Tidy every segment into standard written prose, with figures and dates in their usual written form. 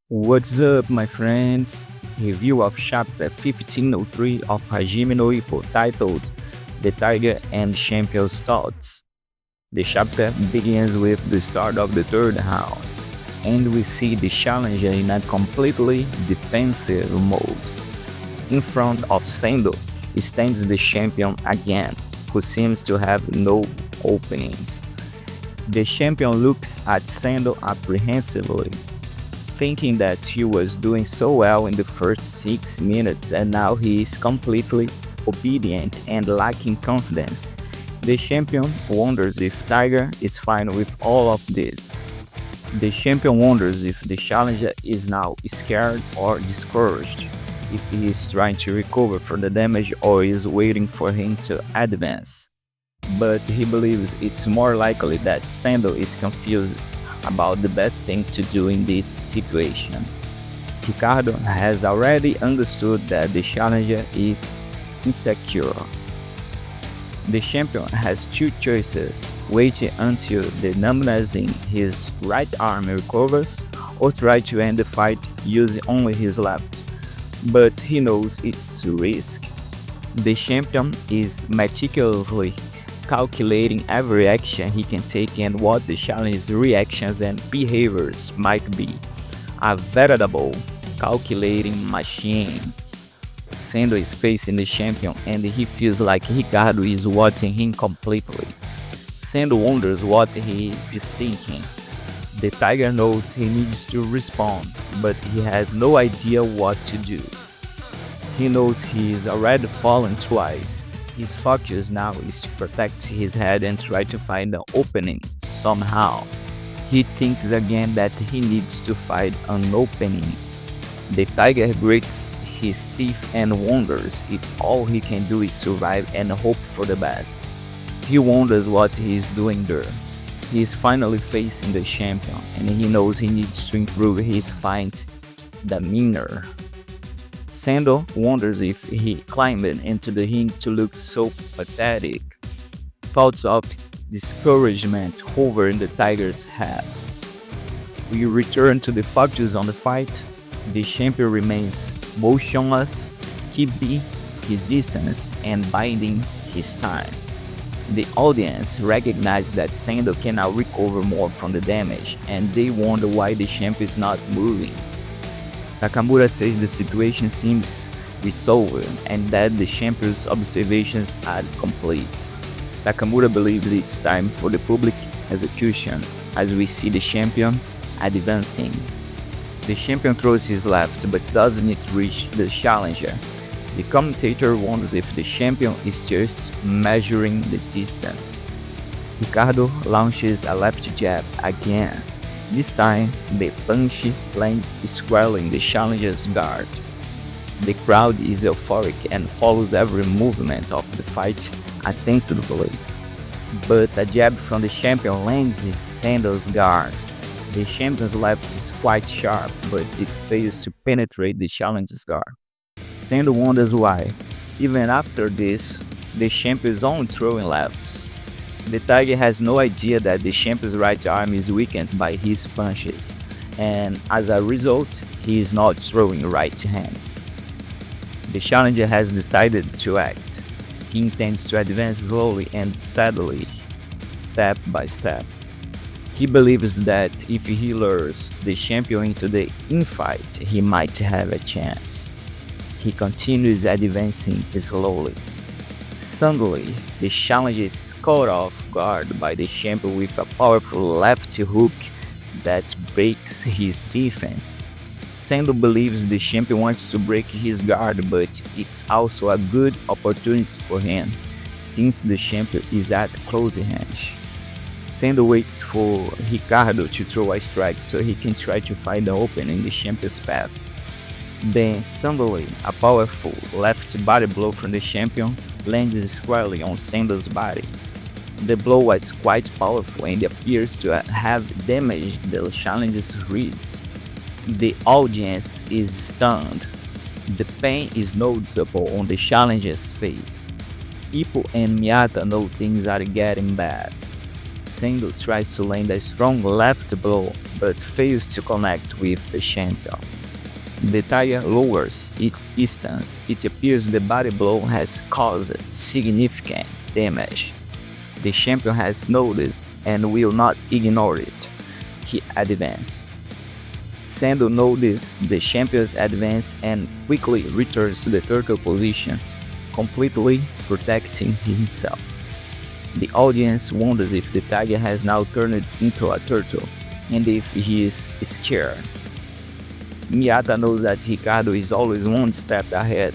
What's up, my friends? Review of chapter 1503 of Hajime no Ippo titled The Tiger and Champion's Thoughts. The chapter begins with the start of the third round, and we see the challenger in a completely defensive mode. In front of Sendo stands the champion again, who seems to have no openings. The champion looks at Sendo apprehensively, thinking that he was doing so well in the first 6 minutes and now he is completely obedient and lacking confidence. The champion wonders if Tiger is fine with all of this. The champion wonders if the challenger is now scared or discouraged, if he is trying to recover from the damage or is waiting for him to advance. But he believes it's more likely that Sendo is confused about the best thing to do in this situation. Ricardo has already understood that the challenger is insecure. The champion has two choices: wait until the numbness in his right arm recovers, or try to end the fight using only his left. But he knows it's a risk. The champion is meticulously calculating every action he can take and what the challenge's reactions and behaviors might be. A veritable calculating machine. Sendo is facing the champion and he feels like Ricardo is watching him completely. Sendo wonders what he is thinking. The tiger knows he needs to respond, but he has no idea what to do. He knows he is already fallen twice. His focus now is to protect his head and try to find an opening somehow. He thinks again that he needs to find an opening. The tiger grits his teeth and wonders if all he can do is survive and hope for the best. He wonders what he is doing there. He is finally facing the champion and he knows he needs to improve his fight demeanor. Sendo wonders if he climbed into the ring to look so pathetic. Thoughts of discouragement hover in the tiger's head. We return to the focus on the fight. The champion remains motionless, keeping his distance and biding his time. The audience recognizes that Sendo can now recover more from the damage, and they wonder why the champion is not moving. Takamura says the situation seems resolved and that the champion's observations are complete. Takamura believes it's time for the public execution as we see the champion advancing. The champion throws his left but doesn't reach the challenger. The commentator wonders if the champion is just measuring the distance. Ricardo launches a left jab again. This time, the punch lands squarely in the challenger's guard. The crowd is euphoric and follows every movement of the fight attentively. But a jab from the champion lands in Sendo's guard. The champion's left is quite sharp, but it fails to penetrate the challenger's guard. Sendo wonders why. Even after this, the champion is only throwing lefts. The tiger has no idea that the champion's right arm is weakened by his punches, and as a result, he is not throwing right hands. The challenger has decided to act. He intends to advance slowly and steadily, step by step. He believes that if he lures the champion into the infight, he might have a chance. He continues advancing slowly. Suddenly, the challenger is caught off guard by the champion with a powerful left hook that breaks his defense. Sendo believes the champion wants to break his guard, but it's also a good opportunity for him, since the champion is at close range. Sendo waits for Ricardo to throw a strike so he can try to find an opening in the champion's path. Then, suddenly, a powerful left body blow from the champion lands squarely on Sendo's body. The blow was quite powerful and appears to have damaged the challenger's ribs. The audience is stunned. The pain is noticeable on the challenger's face. Ippo and Miyata know things are getting bad. Sendo tries to land a strong left blow but fails to connect with the champion. The tire lowers its stance. It appears the body blow has caused significant damage. The champion has noticed and will not ignore it. He advances. Sendo notices the champion's advance and quickly returns to the turtle position, completely protecting himself. The audience wonders if the tiger has now turned into a turtle, and if he is scared. Miyata knows that Ricardo is always one step ahead,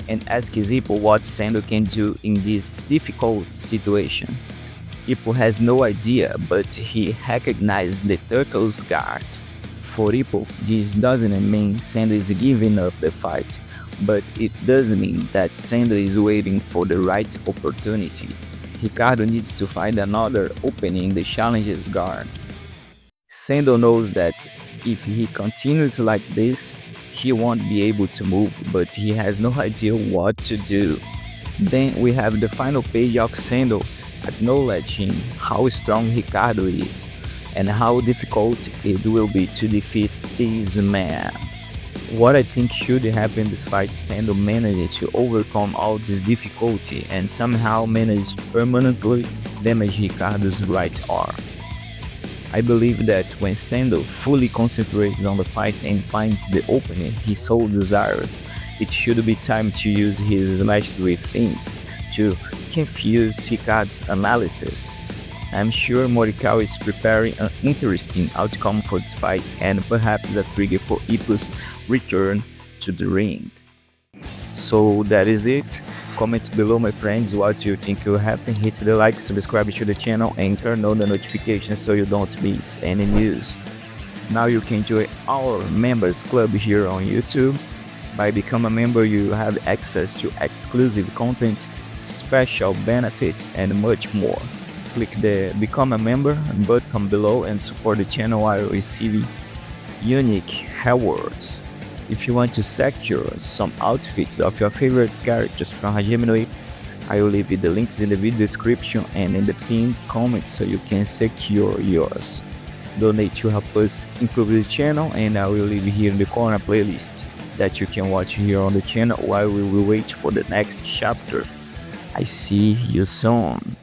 and asks Ippo what Sendo can do in this difficult situation. Ippo has no idea, but he recognizes the turtle's guard. For Ippo, this doesn't mean Sendo is giving up the fight, but it does mean that Sendo is waiting for the right opportunity. Ricardo needs to find another opening in the challenger's guard. Sendo knows that if he continues like this, he won't be able to move, but he has no idea what to do. Then we have the final page of Sendo acknowledging how strong Ricardo is and how difficult it will be to defeat this man. What I think should happen in this fight, Sendo managed to overcome all this difficulty and somehow managed to permanently damage Ricardo's right arm. I believe that when Sendo fully concentrates on the fight and finds the opening he so desires, it should be time to use his smash with feints to confuse Ricardo's analysis. I'm sure Morikawa is preparing an interesting outcome for this fight and perhaps a trigger for Ippo's return to the ring. So that is it. Comment below, my friends, what you think will happen. Hit the like, subscribe to the channel and turn on the notifications so you don't miss any news. Now you can join our members club here on YouTube. By becoming a member, you have access to exclusive content, special benefits and much more. Click the become a member button below and support the channel while receiving unique rewards. If you want to secure some outfits of your favorite characters from Hajime no Ippo, I will leave you the links in the video description and in the pinned comment so you can secure yours. Donate to help us improve the channel, and I will leave here in the corner playlist that you can watch here on the channel while we will wait for the next chapter. I see you soon.